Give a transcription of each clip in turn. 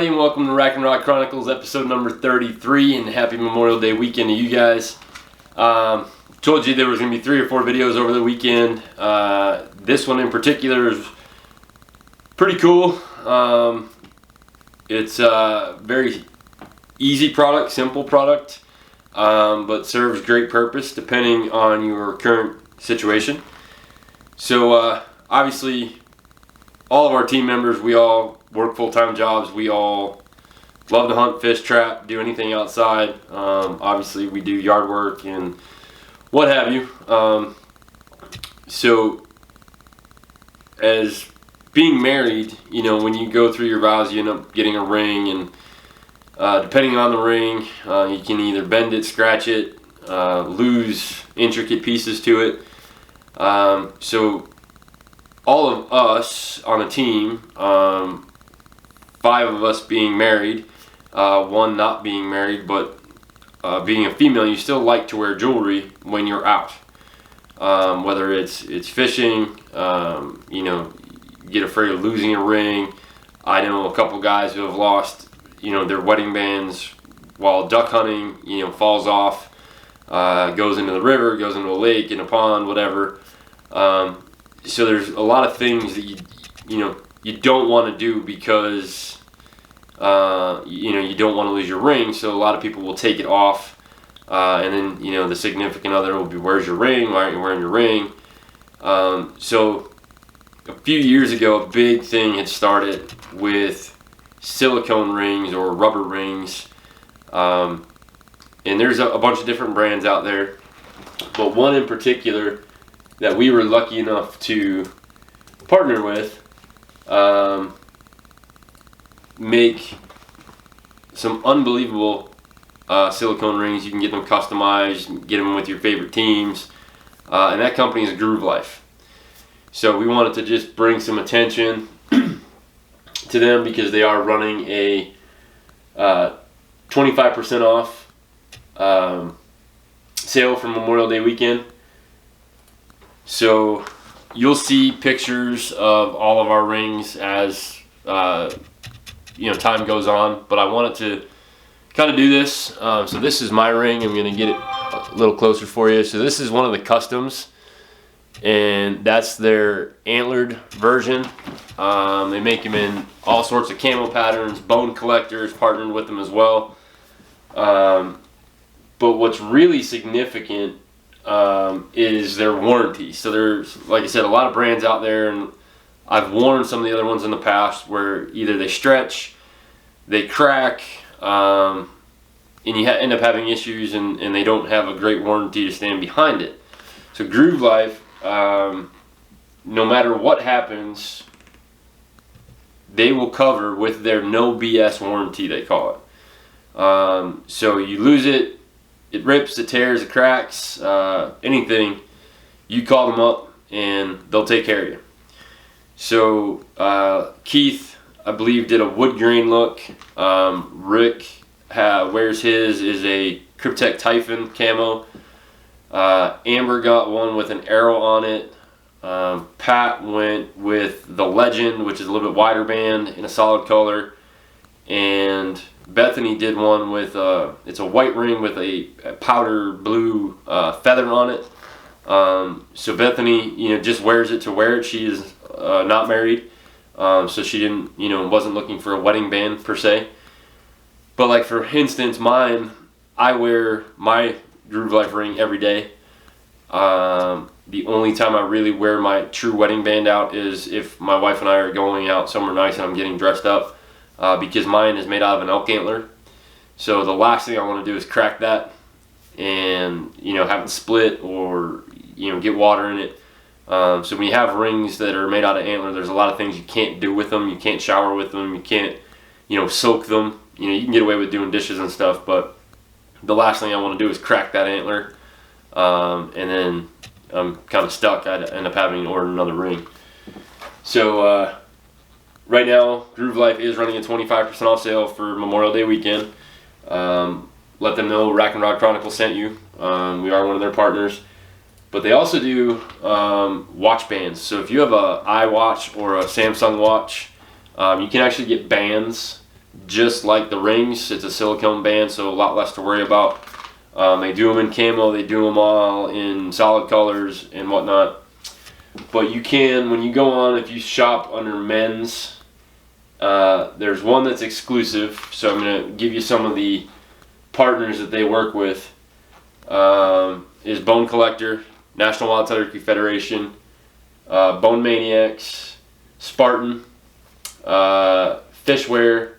everybody, and welcome to Rack and Rock Chronicles, episode number 33, and happy Memorial Day weekend to you guys. Told you there was going to be 3 or 4 videos over the weekend. This one in particular is pretty cool. It's a very easy product, simple product, but serves great purpose depending on your current situation. So obviously, all of our team members, we all work full-time jobs. We all love to hunt, fish, trap, do anything outside. Obviously, we do yard work and what have you. So, as being married, you know, when you go through your vows, you end up getting a ring, and depending on the ring, you can either bend it, scratch it, lose intricate pieces to it. So all of us on a team, 5 of us being married, 1 not being married, but being a female, you still like to wear jewelry when you're out. Whether it's fishing, you know, you get afraid of losing a ring. I know a couple guys who have lost, you know, their wedding bands while duck hunting, you know, falls off, goes into the river, goes into a lake, in a pond, whatever. So there's a lot of things that you don't want to do because you know, you don't want to lose your ring. So a lot of people will take it off, and then, you know, the significant other will be, "Where's your ring? Why aren't you wearing your ring?" So a few years ago, a big thing had started with silicone rings or rubber rings, and there's a bunch of different brands out there, but one in particular that we were lucky enough to partner with make some unbelievable silicone rings. You can get them customized, get them with your favorite teams, and that company is Groove Life. So we wanted to just bring some attention to them because they are running a 25% off sale for Memorial Day weekend. So you'll see pictures of all of our rings as you know, time goes on, but I wanted to kind of do this. So this is my ring. I'm going to get it a little closer for you. So this is one of the customs, and that's their antlered version. They make them in all sorts of camo patterns. Bone Collectors partnered with them as well. But what's really significant is their warranty. So there's, like I said, a lot of brands out there, and I've worn some of the other ones in the past where either they stretch, they crack, and you end up having issues, and they don't have a great warranty to stand behind it. So Groove Life, no matter what happens, they will cover with their no BS warranty, they call it. So you lose it, it rips, it tears, it cracks, anything, you call them up and they'll take care of you. So Keith, I believe, did a wood grain look. Rick wears his is a Cryptek Typhon camo. Amber got one with an arrow on it. Pat went with the Legend, which is a little bit wider band in a solid color. And Bethany did one with it's a white ring with a powder blue feather on it. So Bethany, you know, just wears it to wear it. She is not married, so she didn't, you know, wasn't looking for a wedding band per se. But like, for instance, mine, I wear my Groove Life ring every day. The only time I really wear my true wedding band out is if my wife and I are going out somewhere nice and I'm getting dressed up, because mine is made out of an elk antler. So the last thing I want to do is crack that and, you know, have it split or, you know, get water in it. So when you have rings that are made out of antler, there's a lot of things you can't do with them. You can't shower with them. You can't, you know, soak them. You know, you can get away with doing dishes and stuff, but the last thing I want to do is crack that antler, and then I'm kind of stuck. I'd end up having to order another ring. So right now, Groove Life is running a 25% off sale for Memorial Day weekend. Let them know Rack and Rock Chronicles sent you. We are one of their partners. But they also do watch bands. So if you have an iWatch or a Samsung watch, you can actually get bands just like the rings. It's a silicone band, so a lot less to worry about. They do them in camo, they do them all in solid colors and whatnot. But you can, when you go on, if you shop under men's, there's one that's exclusive. So I'm going to give you some of the partners that they work with. Is Bone Collector, National Wild Turkey Federation, Bone Maniacs, Spartan, Fishware,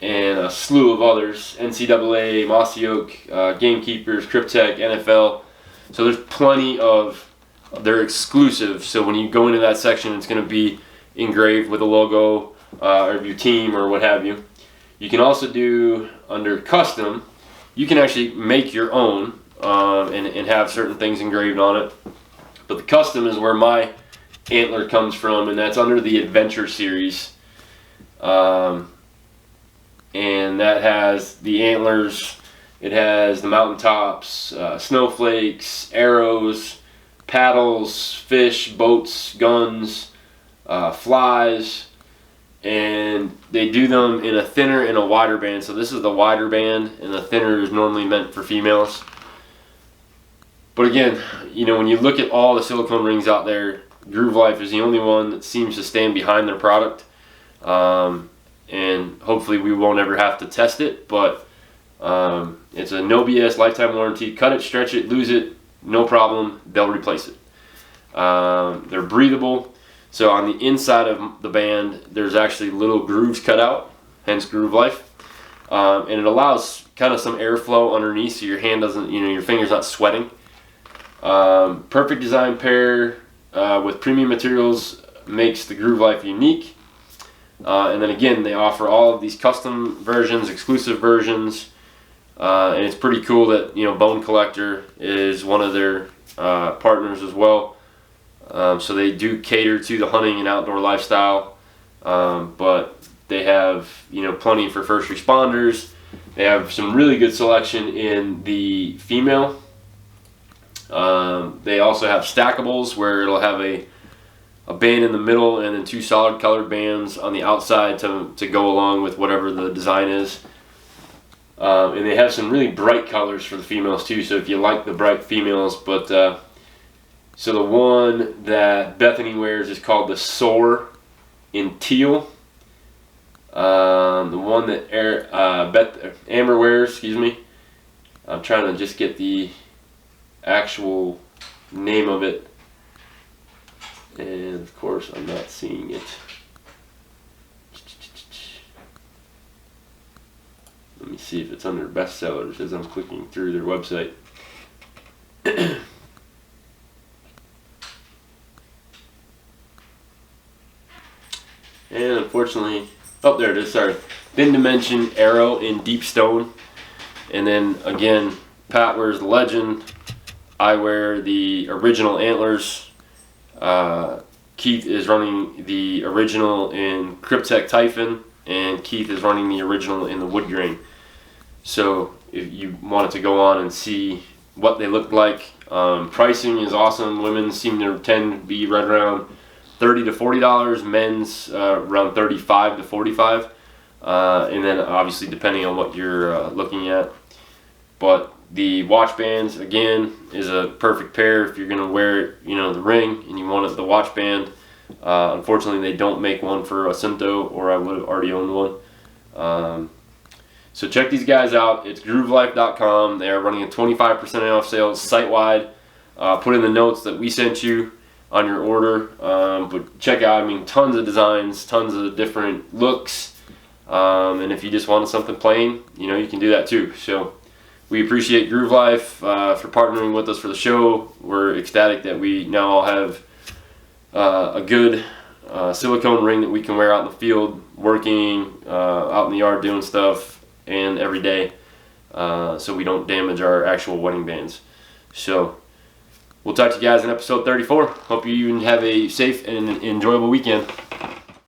and a slew of others, NCAA, Mossy Oak, Gamekeepers, Cryptek, NFL. So there's plenty of, they're exclusive. So when you go into that section, it's going to be engraved with a logo of your team or what have you. You can also do, under custom, you can actually make your own and have certain things engraved on it. But the custom is where my antler comes from, and that's under the Adventure series. And that has the antlers, it has the mountaintops, snowflakes, arrows, paddles, fish, boats, guns, flies, and they do them in a thinner and a wider band. So this is the wider band, and the thinner is normally meant for females. But again, you know, when you look at all the silicone rings out there, Groove Life is the only one that seems to stand behind their product. And hopefully we won't ever have to test it, but it's a no BS lifetime warranty. Cut it, stretch it, lose it, no problem, they'll replace it. They're breathable, so on the inside of the band there's actually little grooves cut out, hence Groove Life, and it allows kind of some airflow underneath, so your hand doesn't, you know, your finger's not sweating. Perfect design pair with premium materials makes the Groove Life unique. And then again, they offer all of these custom versions, exclusive versions, and it's pretty cool that, you know, Bone Collector is one of their partners as well. So they do cater to the hunting and outdoor lifestyle, but they have, you know, plenty for first responders. They have some really good selection in the female. They also have stackables where it'll have a band in the middle and then two solid colored bands on the outside to go along with whatever the design is. And they have some really bright colors for the females too, so if you like the bright females. But so the one that Bethany wears is called the Soar in teal. The one that Amber wears, excuse me, I'm trying to just get the actual name of it. And of course I'm not seeing it. Let me see if it's under bestsellers as I'm clicking through their website. And unfortunately, oh, there it is, sorry. Thin Dimension Arrow in Deep Stone. And then again, Pat wears the Legend. I wear the original antlers. Keith is running the original in Cryptek Typhon, and Keith is running the original in the wood grain. So if you wanted to go on and see what they look like, pricing is awesome. Women seem to tend to be right around $30 to $40. Men's around $35 to $45, and then obviously depending on what you're looking at. But the watch bands, again, is a perfect pair if you're going to wear, you know, the ring and you want the watch band. Unfortunately, they don't make one for Asunto, or I would have already owned one. So check these guys out. It's groovelife.com. They are running a 25% off sales site-wide. Put in the notes that we sent you on your order. But check out, I mean, tons of designs, tons of different looks. And if you just wanted something plain, you know, you can do that too. So we appreciate Groove Life for partnering with us for the show. We're ecstatic that we now all have a good silicone ring that we can wear out in the field, working, out in the yard doing stuff, and every day, so we don't damage our actual wedding bands. So we'll talk to you guys in episode 34. Hope you have a safe and enjoyable weekend.